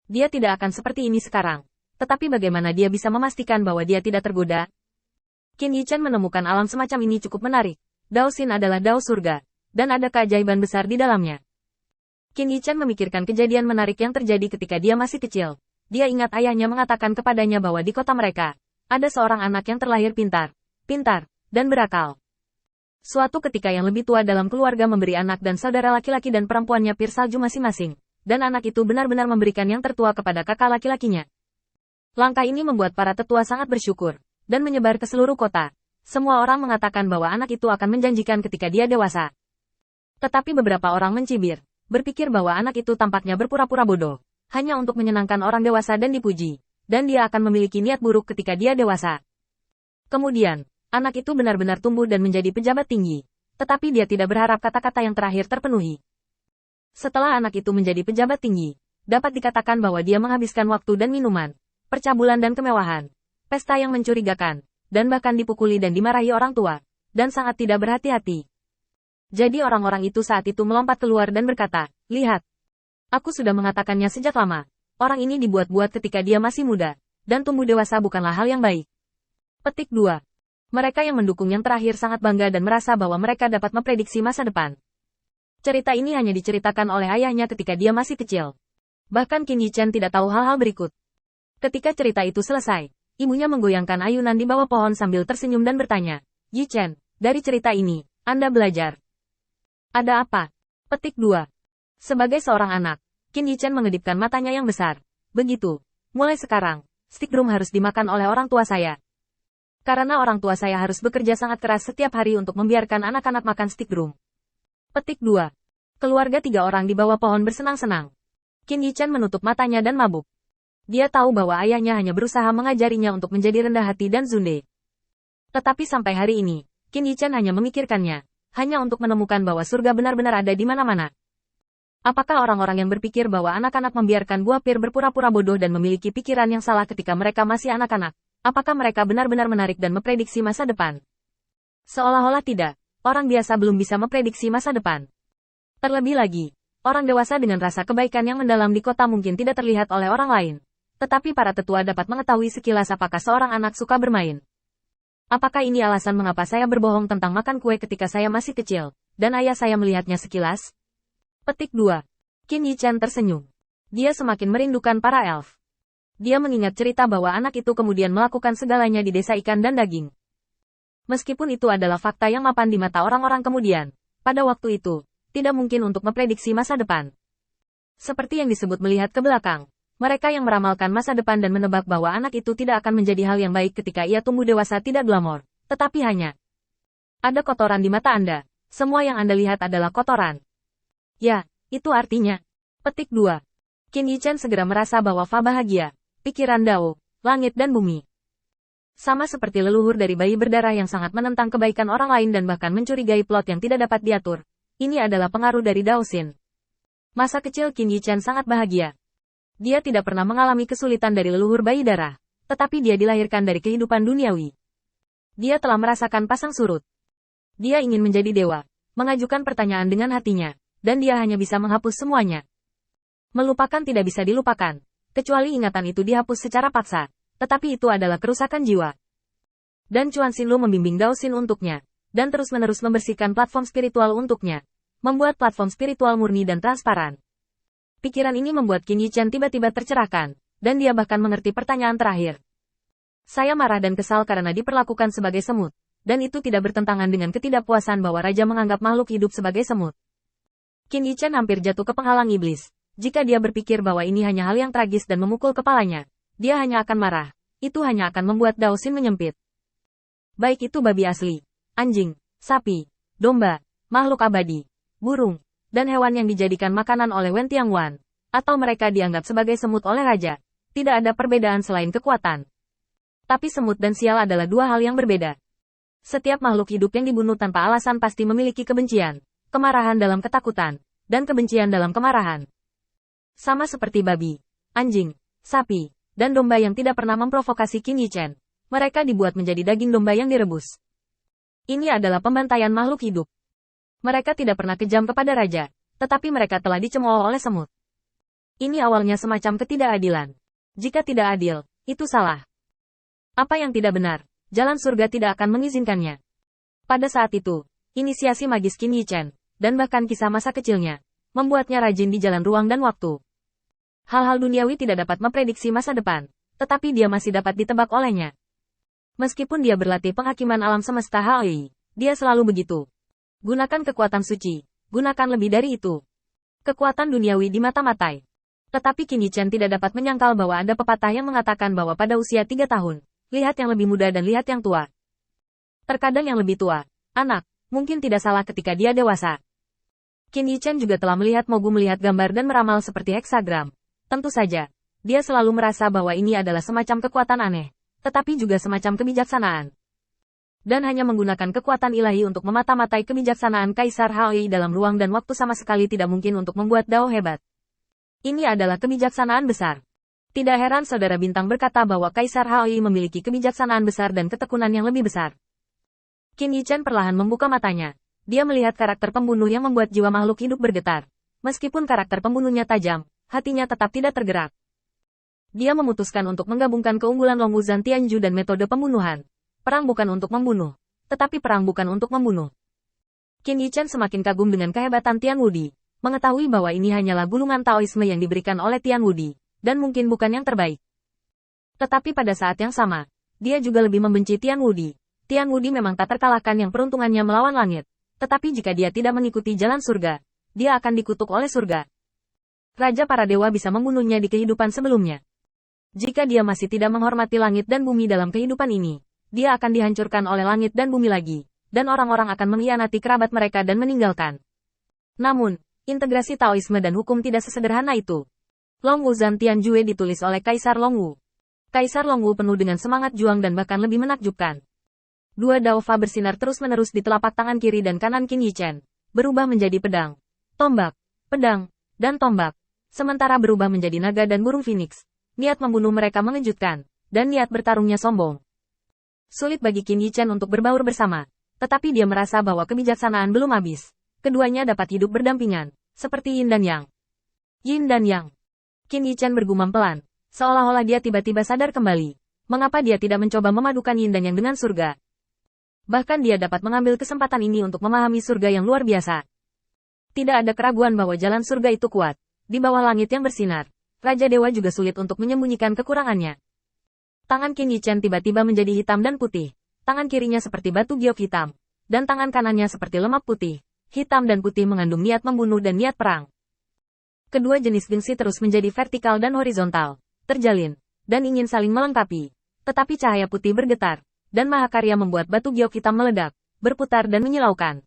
Dia tidak akan seperti ini sekarang. Tetapi bagaimana dia bisa memastikan bahwa dia tidak tergoda? Qin Yichen menemukan alam semacam ini cukup menarik. Dao Xin adalah Dao surga, dan ada keajaiban besar di dalamnya. Qin Yichen memikirkan kejadian menarik yang terjadi ketika dia masih kecil. Dia ingat ayahnya mengatakan kepadanya bahwa di kota mereka, ada seorang anak yang terlahir pintar, dan berakal. Suatu ketika yang lebih tua dalam keluarga memberi anak dan saudara laki-laki dan perempuannya pir salju masing-masing, dan anak itu benar-benar memberikan yang tertua kepada kakak laki-lakinya. Langkah ini membuat para tetua sangat bersyukur, dan menyebar ke seluruh kota. Semua orang mengatakan bahwa anak itu akan menjanjikan ketika dia dewasa. Tetapi beberapa orang mencibir, berpikir bahwa anak itu tampaknya berpura-pura bodoh, hanya untuk menyenangkan orang dewasa dan dipuji, dan dia akan memiliki niat buruk ketika dia dewasa. Kemudian, anak itu benar-benar tumbuh dan menjadi pejabat tinggi, tetapi dia tidak berharap kata-kata yang terakhir terpenuhi. Setelah anak itu menjadi pejabat tinggi, dapat dikatakan bahwa dia menghabiskan waktu dan minuman, percabulan dan kemewahan, pesta yang mencurigakan, dan bahkan dipukuli dan dimarahi orang tua, dan sangat tidak berhati-hati. Jadi orang-orang itu saat itu melompat keluar dan berkata, "Lihat, aku sudah mengatakannya sejak lama, orang ini dibuat-buat ketika dia masih muda, dan tumbuh dewasa bukanlah hal yang baik." Petik 2. Mereka yang mendukung yang terakhir sangat bangga dan merasa bahwa mereka dapat memprediksi masa depan. Cerita ini hanya diceritakan oleh ayahnya ketika dia masih kecil. Bahkan Qin Yichen tidak tahu hal-hal berikut. Ketika cerita itu selesai, ibunya menggoyangkan ayunan di bawah pohon sambil tersenyum dan bertanya, "Yichen, dari cerita ini, Anda belajar." "Ada apa?" Petik 2. Sebagai seorang anak, Qin Yichen mengedipkan matanya yang besar. "Begitu. Mulai sekarang, stick drum harus dimakan oleh orang tua saya. Karena orang tua saya harus bekerja sangat keras setiap hari untuk membiarkan anak-anak makan stick drum." Petik 2. Keluarga 3 orang di bawah pohon bersenang-senang. Qin Yichen menutup matanya dan mabuk. Dia tahu bahwa ayahnya hanya berusaha mengajarinya untuk menjadi rendah hati dan zunde. Tetapi sampai hari ini, Qin Yichen hanya memikirkannya, hanya untuk menemukan bahwa surga benar-benar ada di mana-mana. Apakah orang-orang yang berpikir bahwa anak-anak membiarkan buah pir berpura-pura bodoh dan memiliki pikiran yang salah ketika mereka masih anak-anak? Apakah mereka benar-benar menarik dan memprediksi masa depan? Seolah-olah tidak, orang biasa belum bisa memprediksi masa depan. Terlebih lagi, orang dewasa dengan rasa kebaikan yang mendalam di kota mungkin tidak terlihat oleh orang lain. Tetapi para tetua dapat mengetahui sekilas apakah seorang anak suka bermain. Apakah ini alasan mengapa saya berbohong tentang makan kue ketika saya masih kecil, dan ayah saya melihatnya sekilas? Petik 2. Qin Yichen tersenyum. Dia semakin merindukan para elf. Dia mengingat cerita bahwa anak itu kemudian melakukan segalanya di desa ikan dan daging. Meskipun itu adalah fakta yang mapan di mata orang-orang kemudian, pada waktu itu, tidak mungkin untuk memprediksi masa depan. Seperti yang disebut melihat ke belakang. Mereka yang meramalkan masa depan dan menebak bahwa anak itu tidak akan menjadi hal yang baik ketika ia tumbuh dewasa tidak glamor, tetapi hanya ada kotoran di mata Anda. Semua yang Anda lihat adalah kotoran. Ya, itu artinya. Petik 2. Qin Yichen segera merasa bahwa Fa bahagia, pikiran Dao, langit dan bumi. Sama seperti leluhur dari bayi berdarah yang sangat menentang kebaikan orang lain dan bahkan mencurigai plot yang tidak dapat diatur. Ini adalah pengaruh dari Dao Xin. Masa kecil Qin Yichen sangat bahagia. Dia tidak pernah mengalami kesulitan dari leluhur bayi darah, tetapi dia dilahirkan dari kehidupan duniawi. Dia telah merasakan pasang surut. Dia ingin menjadi dewa, mengajukan pertanyaan dengan hatinya, dan dia hanya bisa menghapus semuanya. Melupakan tidak bisa dilupakan, kecuali ingatan itu dihapus secara paksa, tetapi itu adalah kerusakan jiwa. Dan Chuan Xinlu membimbing Dao Xin untuknya, dan terus-menerus membersihkan platform spiritual untuknya, membuat platform spiritual murni dan transparan. Pikiran ini membuat Qin Yichen tiba-tiba tercerahkan, dan dia bahkan mengerti pertanyaan terakhir. Saya marah dan kesal karena diperlakukan sebagai semut, dan itu tidak bertentangan dengan ketidakpuasan bahwa raja menganggap makhluk hidup sebagai semut. Qin Yichen hampir jatuh ke penghalang iblis. Jika dia berpikir bahwa ini hanya hal yang tragis dan memukul kepalanya, dia hanya akan marah. Itu hanya akan membuat Dao Xin menyempit. Baik itu babi asli, anjing, sapi, domba, makhluk abadi, burung, dan hewan yang dijadikan makanan oleh Wen Tianguan, atau mereka dianggap sebagai semut oleh raja. Tidak ada perbedaan selain kekuatan. Tapi semut dan sial adalah dua hal yang berbeda. Setiap makhluk hidup yang dibunuh tanpa alasan pasti memiliki kebencian, kemarahan dalam ketakutan, dan kebencian dalam kemarahan. Sama seperti babi, anjing, sapi, dan domba yang tidak pernah memprovokasi Qin Yichen. Mereka dibuat menjadi daging domba yang direbus. Ini adalah pembantaian makhluk hidup. Mereka tidak pernah kejam kepada raja, tetapi mereka telah dicemooh oleh semut. Ini awalnya semacam ketidakadilan. Jika tidak adil, itu salah. Apa yang tidak benar, jalan surga tidak akan mengizinkannya. Pada saat itu, inisiasi magis Qin Yichen, dan bahkan kisah masa kecilnya, membuatnya rajin di jalan ruang dan waktu. Hal-hal duniawi tidak dapat memprediksi masa depan, tetapi dia masih dapat ditebak olehnya. Meskipun dia berlatih penghakiman alam semesta Haoi, dia selalu begitu. Gunakan kekuatan suci, gunakan lebih dari itu. Kekuatan duniawi di mata-matai. Tetapi Qin Yichen tidak dapat menyangkal bahwa ada pepatah yang mengatakan bahwa pada usia 3 tahun, lihat yang lebih muda dan lihat yang tua. Terkadang yang lebih tua, anak, mungkin tidak salah ketika dia dewasa. Qin Yichen juga telah melihat Mogu melihat gambar dan meramal seperti heksagram. Tentu saja, dia selalu merasa bahwa ini adalah semacam kekuatan aneh, tetapi juga semacam kebijaksanaan. Dan hanya menggunakan kekuatan ilahi untuk memata-matai kebijaksanaan Kaisar Haoi dalam ruang dan waktu sama sekali tidak mungkin untuk membuat Dao hebat. Ini adalah kebijaksanaan besar. Tidak heran saudara bintang berkata bahwa Kaisar Haoi memiliki kebijaksanaan besar dan ketekunan yang lebih besar. Qin Yichen perlahan membuka matanya. Dia melihat karakter pembunuh yang membuat jiwa makhluk hidup bergetar. Meskipun karakter pembunuhnya tajam, hatinya tetap tidak tergerak. Dia memutuskan untuk menggabungkan keunggulan Long Wuzhan Tianju dan metode pembunuhan. Perang bukan untuk membunuh, tetapi perang bukan untuk membunuh. Qin Yichen semakin kagum dengan kehebatan Tian Wudi, mengetahui bahwa ini hanyalah gulungan Taoisme yang diberikan oleh Tian Wudi, dan mungkin bukan yang terbaik. Tetapi pada saat yang sama, dia juga lebih membenci Tian Wudi. Tian Wudi memang tak terkalahkan yang peruntungannya melawan langit, tetapi jika dia tidak mengikuti jalan surga, dia akan dikutuk oleh surga. Raja para dewa bisa membunuhnya di kehidupan sebelumnya. Jika dia masih tidak menghormati langit dan bumi dalam kehidupan ini, dia akan dihancurkan oleh langit dan bumi lagi, dan orang-orang akan mengkhianati kerabat mereka dan meninggalkan. Namun, integrasi Taoisme dan hukum tidak sesederhana itu. Long Wuzhan Tianjue ditulis oleh Kaisar Longwu. Kaisar Longwu penuh dengan semangat juang dan bahkan lebih menakjubkan. Dua Daofa bersinar terus-menerus di telapak tangan kiri dan kanan Qin Yichen, berubah menjadi pedang, tombak, pedang, dan tombak, sementara berubah menjadi naga dan burung phoenix. Niat membunuh mereka mengejutkan, dan niat bertarungnya sombong. Sulit bagi Qin Yichen untuk berbaur bersama, tetapi dia merasa bahwa kebijaksanaan belum habis. Keduanya dapat hidup berdampingan, seperti Yin dan Yang. Yin dan Yang. Qin Yichen bergumam pelan, seolah-olah dia tiba-tiba sadar kembali. Mengapa dia tidak mencoba memadukan Yin dan Yang dengan surga? Bahkan dia dapat mengambil kesempatan ini untuk memahami surga yang luar biasa. Tidak ada keraguan bahwa jalan surga itu kuat. Di bawah langit yang bersinar, Raja Dewa juga sulit untuk menyembunyikan kekurangannya. Tangan Qin Yichen tiba-tiba menjadi hitam dan putih. Tangan kirinya seperti batu giok hitam, dan tangan kanannya seperti lemak putih. Hitam dan putih mengandung niat membunuh dan niat perang. Kedua jenis gengsi terus menjadi vertikal dan horizontal, terjalin, dan ingin saling melengkapi. Tetapi cahaya putih bergetar, dan mahakarya membuat batu giok hitam meledak, berputar dan menyilaukan.